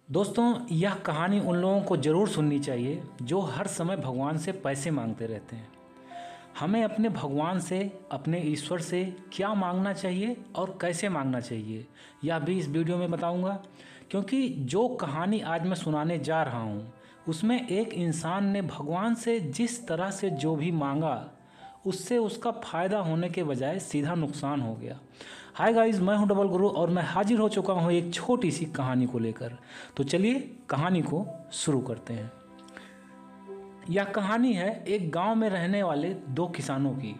दोस्तों, यह कहानी उन लोगों को ज़रूर सुननी चाहिए जो हर समय भगवान से पैसे मांगते रहते हैं। हमें अपने भगवान से, अपने ईश्वर से क्या मांगना चाहिए और कैसे मांगना चाहिए, यह भी इस वीडियो में बताऊंगा। क्योंकि जो कहानी आज मैं सुनाने जा रहा हूँ उसमें एक इंसान ने भगवान से जिस तरह से जो भी मांगा उससे उसका फ़ायदा होने के बजाय सीधा नुकसान हो गया। हाय गाइस, मैं हूं डबल गुरु और मैं हाजिर हो चुका हूं एक छोटी सी कहानी को लेकर। तो चलिए कहानी को शुरू करते हैं। यह कहानी है एक गांव में रहने वाले दो किसानों की,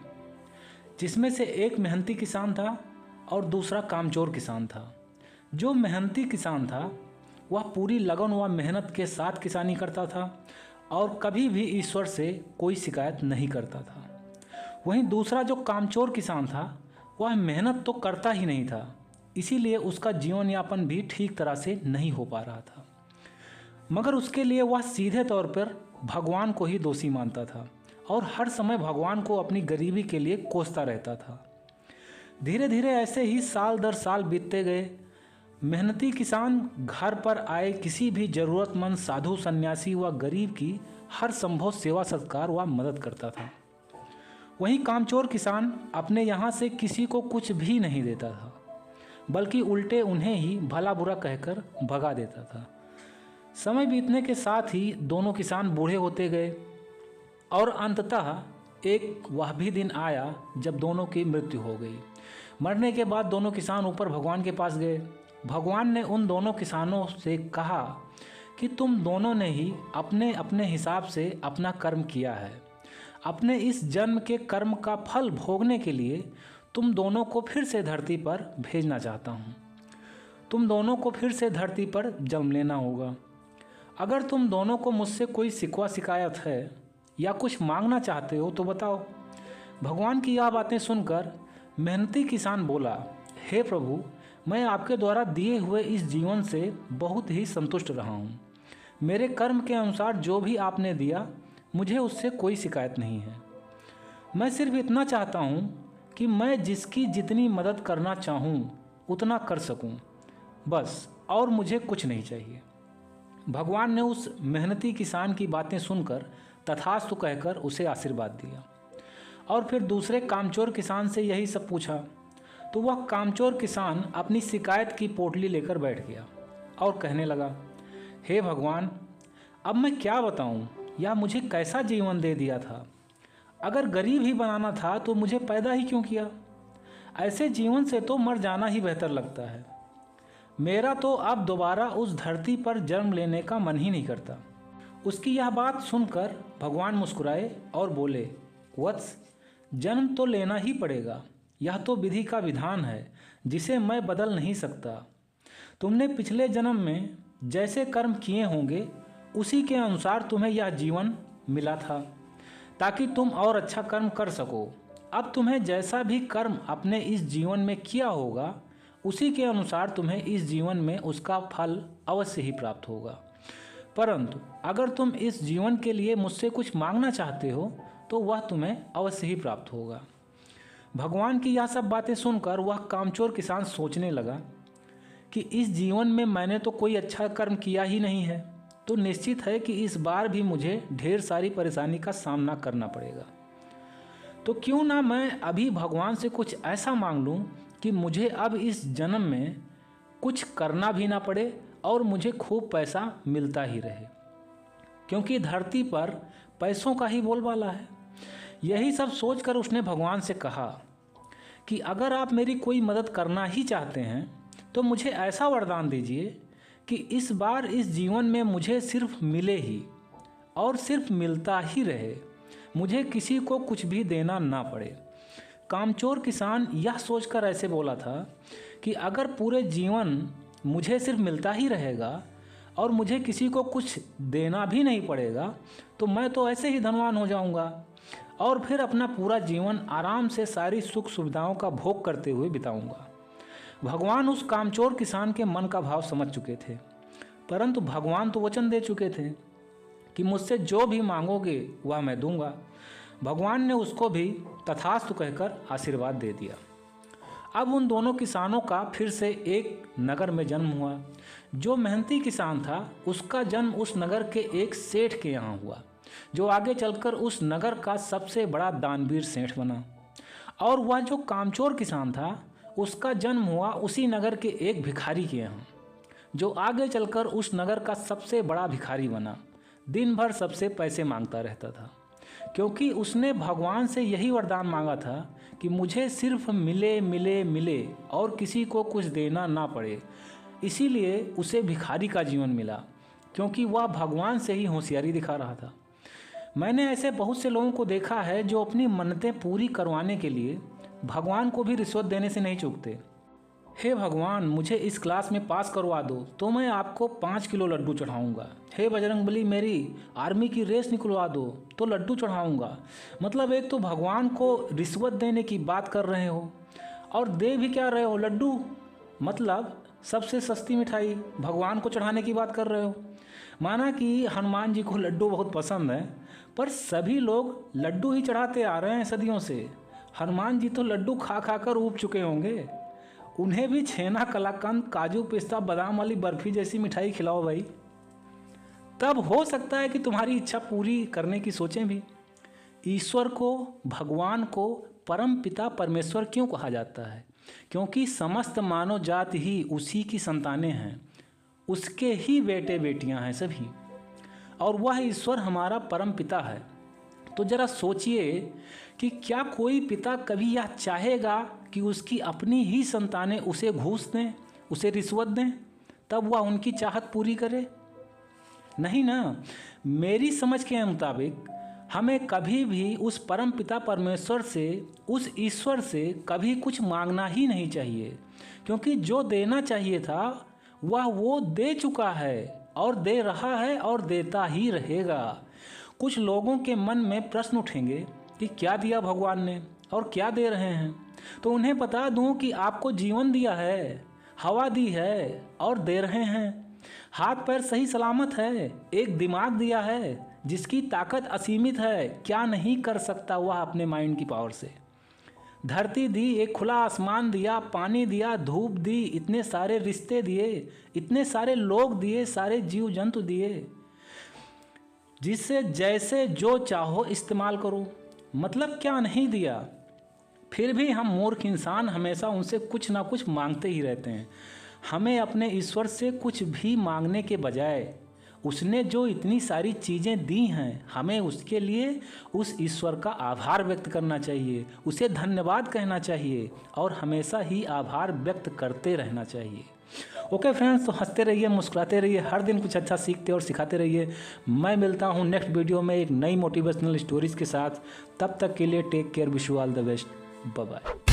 जिसमें से एक मेहनती किसान था और दूसरा कामचोर किसान था। जो मेहनती किसान था वह पूरी लगन व मेहनत के साथ किसानी करता था और कभी भी ईश्वर से कोई शिकायत नहीं करता था। वहीं दूसरा जो कामचोर किसान था वह मेहनत तो करता ही नहीं था, इसीलिए उसका जीवन यापन भी ठीक तरह से नहीं हो पा रहा था। मगर उसके लिए वह सीधे तौर पर भगवान को ही दोषी मानता था और हर समय भगवान को अपनी गरीबी के लिए कोसता रहता था। धीरे धीरे ऐसे ही साल दर साल बीतते गए। मेहनती किसान घर पर आए किसी भी ज़रूरतमंद साधु सन्यासी व गरीब की हर संभव सेवा सत्कार व मदद करता था। वहीं कामचोर किसान अपने यहाँ से किसी को कुछ भी नहीं देता था, बल्कि उल्टे उन्हें ही भला बुरा कहकर भगा देता था। समय बीतने के साथ ही दोनों किसान बूढ़े होते गए और अंततः एक वह भी दिन आया जब दोनों की मृत्यु हो गई। मरने के बाद दोनों किसान ऊपर भगवान के पास गए। भगवान ने उन दोनों किसानों से कहा कि तुम दोनों ने ही अपने अपने हिसाब से अपना कर्म किया है। अपने इस जन्म के कर्म का फल भोगने के लिए तुम दोनों को फिर से धरती पर भेजना चाहता हूँ। तुम दोनों को फिर से धरती पर जन्म लेना होगा। अगर तुम दोनों को मुझसे कोई शिकवा शिकायत है या कुछ मांगना चाहते हो तो बताओ। भगवान की यह बातें सुनकर मेहनती किसान बोला, हे प्रभु, मैं आपके द्वारा दिए हुए इस जीवन से बहुत ही संतुष्ट रहा हूँ। मेरे कर्म के अनुसार जो भी आपने दिया मुझे उससे कोई शिकायत नहीं है। मैं सिर्फ इतना चाहता हूँ कि मैं जिसकी जितनी मदद करना चाहूँ उतना कर सकूँ, बस, और मुझे कुछ नहीं चाहिए। भगवान ने उस मेहनती किसान की बातें सुनकर तथास्तु कहकर उसे आशीर्वाद दिया और फिर दूसरे कामचोर किसान से यही सब पूछा। तो वह कामचोर किसान अपनी शिकायत की पोटली लेकर बैठ गया और कहने लगा, हे भगवान, अब मैं क्या बताऊँ, या मुझे कैसा जीवन दे दिया था। अगर गरीब ही बनाना था तो मुझे पैदा ही क्यों किया। ऐसे जीवन से तो मर जाना ही बेहतर लगता है। मेरा तो अब दोबारा उस धरती पर जन्म लेने का मन ही नहीं करता। उसकी यह बात सुनकर भगवान मुस्कुराए और बोले, वत्स, जन्म तो लेना ही पड़ेगा। यह तो विधि का विधान है जिसे मैं बदल नहीं सकता। तुमने पिछले जन्म में जैसे कर्म किए होंगे उसी के अनुसार तुम्हें यह जीवन मिला था ताकि तुम और अच्छा कर्म कर सको। अब तुम्हें जैसा भी कर्म अपने इस जीवन में किया होगा उसी के अनुसार तुम्हें इस जीवन में उसका फल अवश्य ही प्राप्त होगा। परंतु अगर तुम इस जीवन के लिए मुझसे कुछ मांगना चाहते हो तो वह तुम्हें अवश्य ही प्राप्त होगा। भगवान की यह सब बातें सुनकर वह कामचोर किसान सोचने लगा कि इस जीवन में मैंने तो कोई अच्छा कर्म किया ही नहीं है, तो निश्चित है कि इस बार भी मुझे ढेर सारी परेशानी का सामना करना पड़ेगा। तो क्यों ना मैं अभी भगवान से कुछ ऐसा मांग लूँ कि मुझे अब इस जन्म में कुछ करना भी ना पड़े और मुझे खूब पैसा मिलता ही रहे, क्योंकि धरती पर पैसों का ही बोलबाला है। यही सब सोचकर उसने भगवान से कहा कि अगर आप मेरी कोई मदद करना ही चाहते हैं तो मुझे ऐसा वरदान दीजिए कि इस बार इस जीवन में मुझे सिर्फ मिले ही और सिर्फ मिलता ही रहे, मुझे किसी को कुछ भी देना ना पड़े। कामचोर किसान यह सोचकर ऐसे बोला था कि अगर पूरे जीवन मुझे सिर्फ मिलता ही रहेगा और मुझे किसी को कुछ देना भी नहीं पड़ेगा तो मैं तो ऐसे ही धनवान हो जाऊंगा और फिर अपना पूरा जीवन आराम से सारी सुख सुविधाओं का भोग करते हुए बिताऊंगा। भगवान उस कामचोर किसान के मन का भाव समझ चुके थे, परंतु भगवान तो वचन दे चुके थे कि मुझसे जो भी मांगोगे वह मैं दूंगा। भगवान ने उसको भी तथास्तु कहकर आशीर्वाद दे दिया। अब उन दोनों किसानों का फिर से एक नगर में जन्म हुआ। जो मेहनती किसान था उसका जन्म उस नगर के एक सेठ के यहाँ हुआ, जो आगे चलकर उस नगर का सबसे बड़ा दानवीर सेठ बना। और वह जो कामचोर किसान था उसका जन्म हुआ उसी नगर के एक भिखारी के यहाँ, जो आगे चलकर उस नगर का सबसे बड़ा भिखारी बना। दिन भर सबसे पैसे मांगता रहता था, क्योंकि उसने भगवान से यही वरदान मांगा था कि मुझे सिर्फ मिले मिले मिले और किसी को कुछ देना ना पड़े। इसीलिए उसे भिखारी का जीवन मिला, क्योंकि वह भगवान से ही होशियारी दिखा रहा था। मैंने ऐसे बहुत से लोगों को देखा है जो अपनी मन्नतें पूरी करवाने के लिए भगवान को भी रिश्वत देने से नहीं चूकते। हे भगवान, मुझे इस क्लास में पास करवा दो तो मैं आपको 5 किलो लड्डू चढ़ाऊँगा। हे बजरंगबली, मेरी आर्मी की रेस निकलवा दो तो लड्डू चढ़ाऊँगा। मतलब एक तो भगवान को रिश्वत देने की बात कर रहे हो और दे भी क्या रहे हो, लड्डू। मतलब सबसे सस्ती मिठाई भगवान को चढ़ाने की बात कर रहे हो। माना कि हनुमान जी को लड्डू बहुत पसंद है, पर सभी लोग लड्डू ही चढ़ाते आ रहे हैं सदियों से। हनुमान जी तो लड्डू खा खा कर ऊब चुके होंगे। उन्हें भी छेना, कलाकंद, काजू, पिस्ता, बादाम वाली बर्फी जैसी मिठाई खिलाओ भाई, तब हो सकता है कि तुम्हारी इच्छा पूरी करने की सोचें भी। ईश्वर को, भगवान को परम पिता परमेश्वर क्यों कहा जाता है? क्योंकि समस्त मानव जाति ही उसी की संतानें हैं, उसके ही बेटे बेटियां हैं सभी, और वह ईश्वर हमारा परम पिता है। तो जरा सोचिए कि क्या कोई पिता कभी यह चाहेगा कि उसकी अपनी ही संतानें उसे घूस दें, उसे रिश्वत दें, तब वह उनकी चाहत पूरी करे? नहीं ना। मेरी समझ के मुताबिक हमें कभी भी उस परम पिता परमेश्वर से, उस ईश्वर से कभी कुछ मांगना ही नहीं चाहिए, क्योंकि जो देना चाहिए था वह वो दे चुका है और दे रहा है और देता ही रहेगा। कुछ लोगों के मन में प्रश्न उठेंगे कि क्या दिया भगवान ने और क्या दे रहे हैं, तो उन्हें बता दूं कि आपको जीवन दिया है, हवा दी है और दे रहे हैं। हाथ पैर सही सलामत है, एक दिमाग दिया है जिसकी ताकत असीमित है, क्या नहीं कर सकता वह अपने माइंड की पावर से। धरती दी, एक खुला आसमान दिया, पानी दिया, धूप दी, इतने सारे रिश्ते दिए, इतने सारे लोग दिए, सारे जीव जंतु दिए, जिससे जैसे जो चाहो इस्तेमाल करो। मतलब क्या नहीं दिया? फिर भी हम मूर्ख इंसान हमेशा उनसे कुछ ना कुछ मांगते ही रहते हैं। हमें अपने ईश्वर से कुछ भी मांगने के बजाय उसने जो इतनी सारी चीज़ें दी हैं, हमें उसके लिए उस ईश्वर का आभार व्यक्त करना चाहिए, उसे धन्यवाद कहना चाहिए और हमेशा ही आभार व्यक्त करते रहना चाहिए। ओके फ्रेंड्स, तो हंसते रहिए, मुस्कुराते रहिए, हर दिन कुछ अच्छा सीखते और सिखाते रहिए। मैं मिलता हूँ नेक्स्ट वीडियो में एक नई मोटिवेशनल स्टोरीज़ के साथ। तब तक के लिए take care, wish you all the best, bye bye.